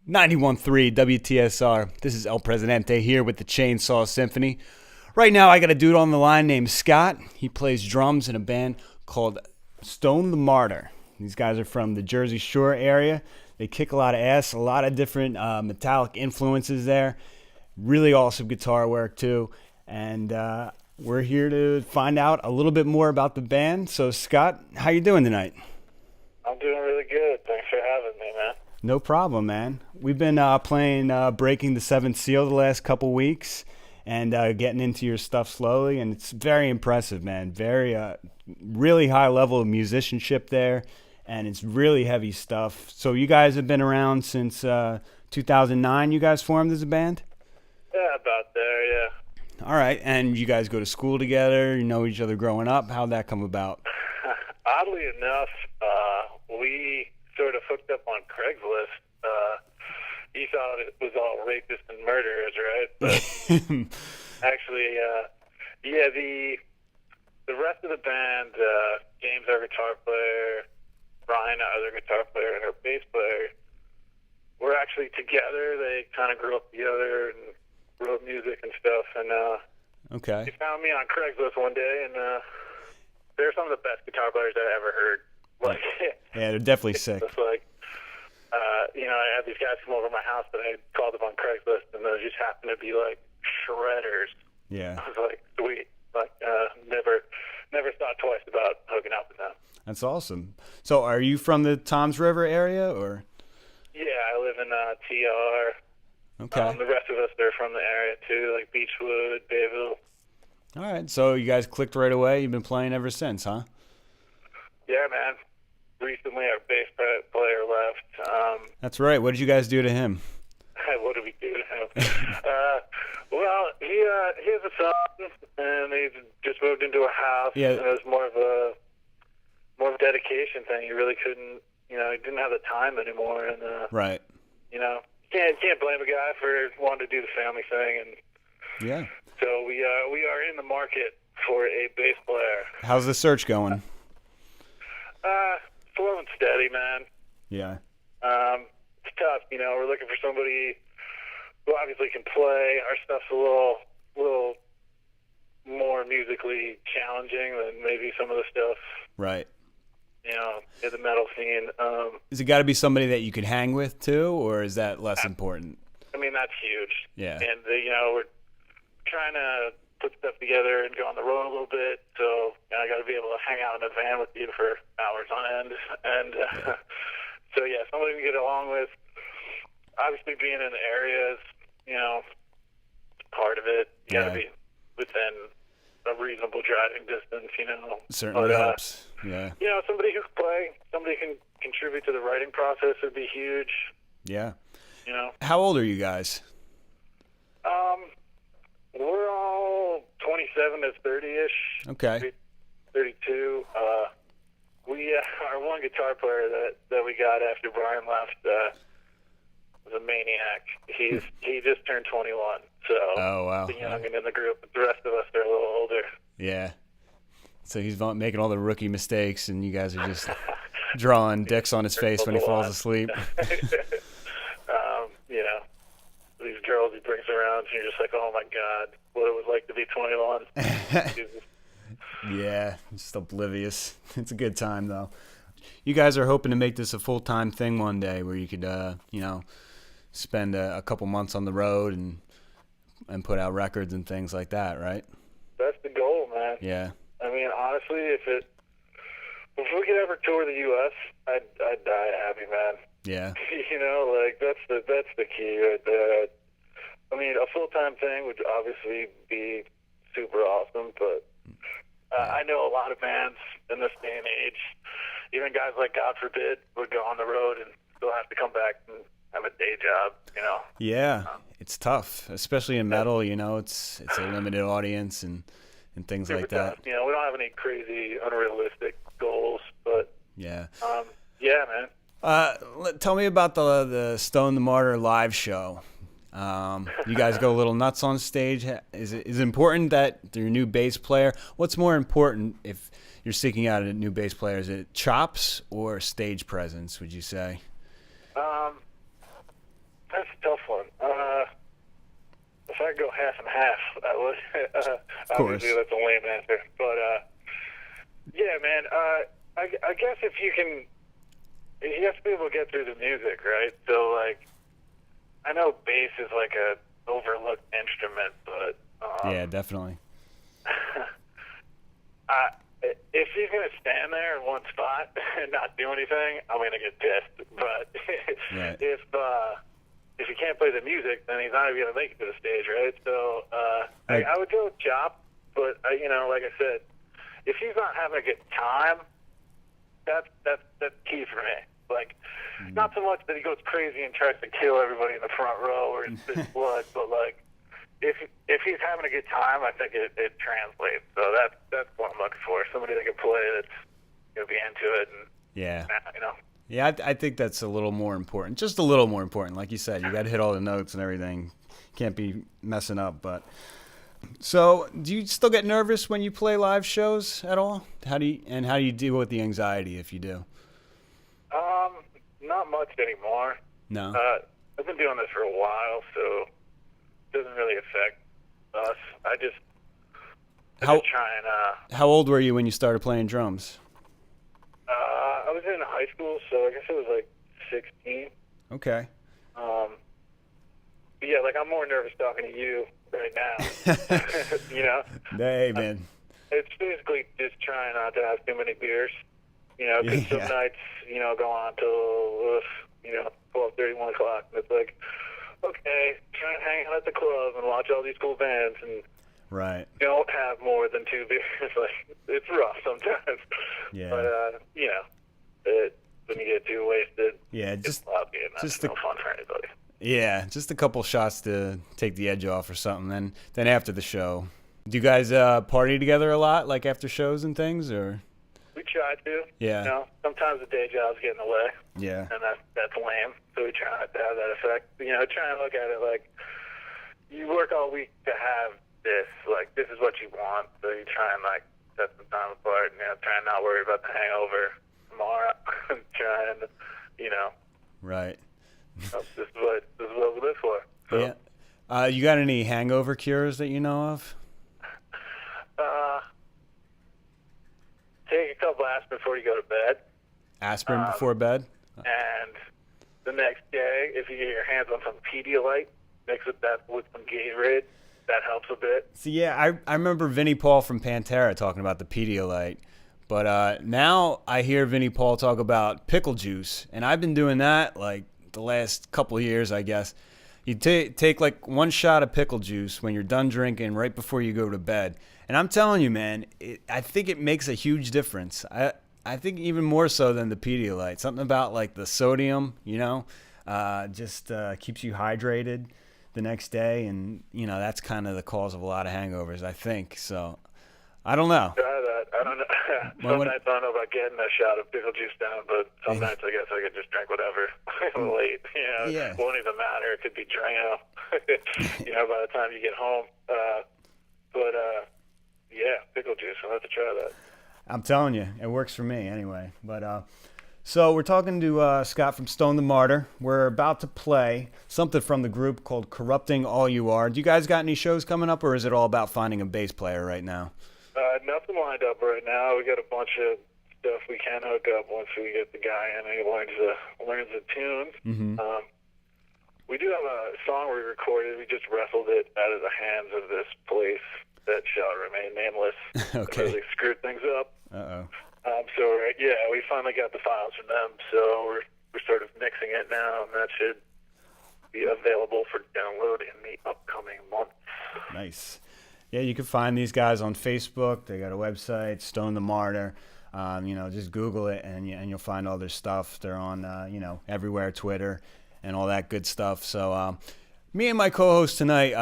91.3 WTSR. This is El Presidente here with the Chainsaw Symphony. Right now I got a dude on the line named Scott. He plays drums in a band called Stone the Martyr. These guys are from the Jersey Shore area. They kick a lot of ass, a lot of different metallic influences there. Really awesome guitar work too. And we're here to find out a little bit more about the band. So Scott, how you doing tonight? I'm doing really good. Thanks for having me, man. No problem, man. We've been playing Breaking the Seventh Seal the last couple weeks and getting into your stuff slowly, and it's very impressive, man. Very, really high level of musicianship there, and it's really heavy stuff. So you guys have been around since 2009, you guys formed as a band? Yeah, about there, yeah. All right, and you guys go to school together, you know each other growing up. How'd that come about? Oddly enough, we sort of hooked up on Craigslist. He thought it was all rapists and murderers, right? But actually, yeah, the rest of the band, James, our guitar player, Brian, our other guitar player, and our bass player, were actually together. They kind of grew up together and wrote music and stuff. And okay. he found me on Craigslist one day, and they're some of the best guitar players I ever heard. Like, yeah, they're definitely sick. It's like, I had these guys come over to my house, but I called them on Craigslist, and they just happened to be like shredders. Yeah. I was like, sweet. Like, never thought twice about hooking up with them. That's awesome. So, are you from the Toms River area, or? Yeah, I live in TR. Okay. The rest of us are from the area too, like Beechwood, Bayville. All right. So you guys clicked right away. You've been playing ever since, huh? Yeah, man. Recently, our bass player left. That's right. What did you guys do to him? What did we do to him? Well, he has a son, and he just moved into a house. Yeah. And it was more of a dedication thing. He really couldn't, he didn't have the time anymore, and right. Can't blame a guy for wanting to do the family thing, and yeah. So we are in the market for a bass player. How's the search going? Slow and steady, man. Yeah. It's tough, We're looking for somebody who obviously can play. Our stuff's a little more musically challenging than maybe some of the stuff. Right. In the metal scene. Has it got to be somebody that you could hang with too, or is that less important? I mean, that's huge. Yeah. And we're trying to put stuff together and go on the road a little bit, so I got to be able to hang out in a van with you for hours on end. And so yeah, somebody we get along with. Obviously, being in the area is part of it. You got to be within a reasonable driving distance, Certainly helps. Yeah. Somebody who can play, somebody who can contribute to the writing process would be huge. Yeah. How old are you guys? We're all 27 to 30-ish. Okay. 32. Our one guitar player that we got after Brian left was a maniac. He just turned 21, so oh wow, the youngin' in the group. But the rest of us are a little older. Yeah. So he's making all the rookie mistakes, and you guys are just drawing dicks on his face when he falls asleep. These girls he brings around, and you're just like, oh my God, what it was like to be 21. Yeah, just oblivious. It's a good time, though. You guys are hoping to make this a full-time thing one day where you could, spend a couple months on the road and put out records and things like that, right? That's the goal, man. Yeah. I mean, honestly, if we could ever tour the U.S., I'd die happy, man. Yeah. That's the key right there. I mean, a full-time thing would obviously be super awesome, but I know a lot of bands in this day and age, even guys like God Forbid, would go on the road and still have to come back and have a day job, Yeah, it's tough, especially in metal, it's a limited audience and things like that. Tough. We don't have any crazy, unrealistic goals, but yeah. Yeah, man. Tell me about the Stone the Martyr live show. You guys go a little nuts on stage. Is it important that your new bass player? What's more important if you're seeking out a new bass player? Is it chops or stage presence? Would you say? and half. I would. Of course. Obviously, that's a lame answer, but yeah, man. I guess if you have to be able to get through the music, right? So, like, I know bass is like a overlooked instrument, but yeah, definitely. If he's gonna stand there in one spot and not do anything, I'm gonna get pissed. But Right. if he can't play the music, then he's not even gonna make it to the stage, right? So Right. I would go with Chop, but like I said, if he's not having a good time, that's key for me. Like, not so much that he goes crazy and tries to kill everybody in the front row or spits blood, but like, if he's having a good time, I think it translates. So that's what I'm looking for. Somebody that can play that's gonna be into it, and Yeah. you know. Yeah, I think that's a little more important. Just a little more important. Like you said, you got to hit all the notes and everything. Can't be messing up. But so, do you still get nervous when you play live shows at all? How do you deal with the anxiety if you do? Not much anymore. No. I've been doing this for a while, so it doesn't really affect us. I just try and. How old were you when you started playing drums? I was in high school, so I guess it was like 16. Okay. But yeah, like, I'm more nervous talking to you right now. You know? Hey, man. It's basically just trying not to have too many beers. You know, because some nights, go on till, 12:30, 1 o'clock. And it's like, okay, try and hang out at the club and watch all these cool bands and Right. don't have more than 2 beers. Like, it's rough sometimes. Yeah. But, when you get too wasted, Yeah, it's just sloppy and that's just no fun for anybody. Yeah, just a couple shots to take the edge off or something. Then after the show, do you guys party together a lot, like after shows and things, or? We try to. Yeah. Sometimes the day jobs get in the way. Yeah. And that's lame. So we try not to have that effect. Try and look at it like you work all week to have this. Like, this is what you want. So you try and, like, set some time apart and, try and not worry about the hangover tomorrow. Try and, Right. this is what we live for. So, Yeah. You got any hangover cures that you know of? Take a couple aspirin before you go to bed. Aspirin before bed? And the next day, if you get your hands on some Pedialyte, mix that with some Gatorade. That helps a bit. See, yeah, I remember Vinnie Paul from Pantera talking about the Pedialyte. But now I hear Vinnie Paul talk about pickle juice. And I've been doing that, like, the last couple of years, I guess. You take, like, 1 shot of pickle juice when you're done drinking right before you go to bed. And I'm telling you, man, I think it makes a huge difference. I think even more so than the Pedialyte. Something about, like, the sodium, just keeps you hydrated the next day. And, that's kind of the cause of a lot of hangovers, I think. So, I don't know. Try that. I don't know. Some nights I don't know about getting a shot of pickle juice down, but some nights I guess I could just drink whatever. Late, Yeah. It won't even matter. It could be Drano, by the time you get home. Yeah, pickle juice. I'll have to try that. I'm telling you, it works for me anyway. But so we're talking to Scott from Stone the Martyr. We're about to play something from the group called Corrupting All You Are. Do you guys got any shows coming up, or is it all about finding a bass player right now? Nothing lined up right now. We got a bunch of stuff we can hook up once we get the guy in and he learns the tunes. Mm-hmm. We do have a song we recorded. We just wrestled it out of the hands of this place that shall remain nameless. Okay. It really screwed things up. Uh-oh. We finally got the files from them, so we're sort of mixing it now, and that should be available for download in the upcoming months. Nice. Yeah, you can find these guys on Facebook. They got a website, Stone the Martyr. Just Google it, and you'll find all their stuff. They're on, everywhere, Twitter, and all that good stuff. So, me and my co-host tonight,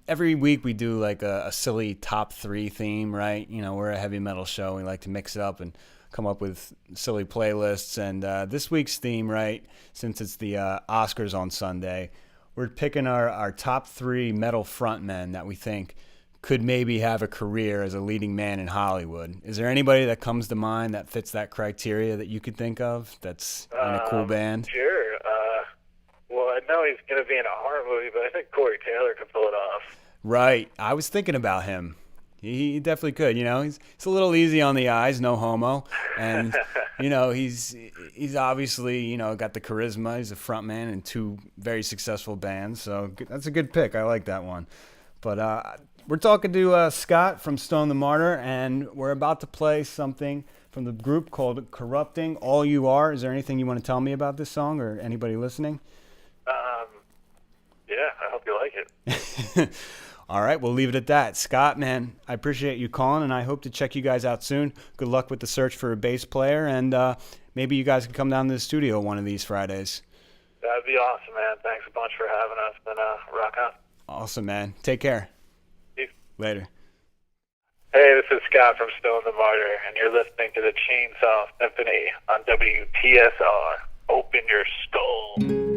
every week we do like a silly top 3 theme, right? We're a heavy metal show. We like to mix it up and come up with silly playlists. And this week's theme, right, since it's the Oscars on Sunday, we're picking our top 3 metal frontmen that we think could maybe have a career as a leading man in Hollywood. Is there anybody that comes to mind that fits that criteria that you could think of that's in a cool band? Sure. Well, I know he's going to be in a horror movie, but I think Corey Taylor could pull it off. Right. I was thinking about him. He definitely could. He's a little easy on the eyes, no homo, and he's obviously got the charisma. He's a front man in two very successful bands, so that's a good pick. I like that one. But we're talking to Scott from Stone the Martyr, and we're about to play something from the group called Corrupting All You Are. Is there anything you want to tell me about this song, or anybody listening? Yeah, I hope you like it. All right, we'll leave it at that. Scott, man, I appreciate you calling, and I hope to check you guys out soon. Good luck with the search for a bass player, and maybe you guys can come down to the studio one of these Fridays. That'd be awesome, man. Thanks a bunch for having us, and rock on. Awesome, man. Take care. Peace. Later. Hey, this is Scott from Stone the Martyr, and you're listening to the Chainsaw Symphony on WTSR. Open your skull.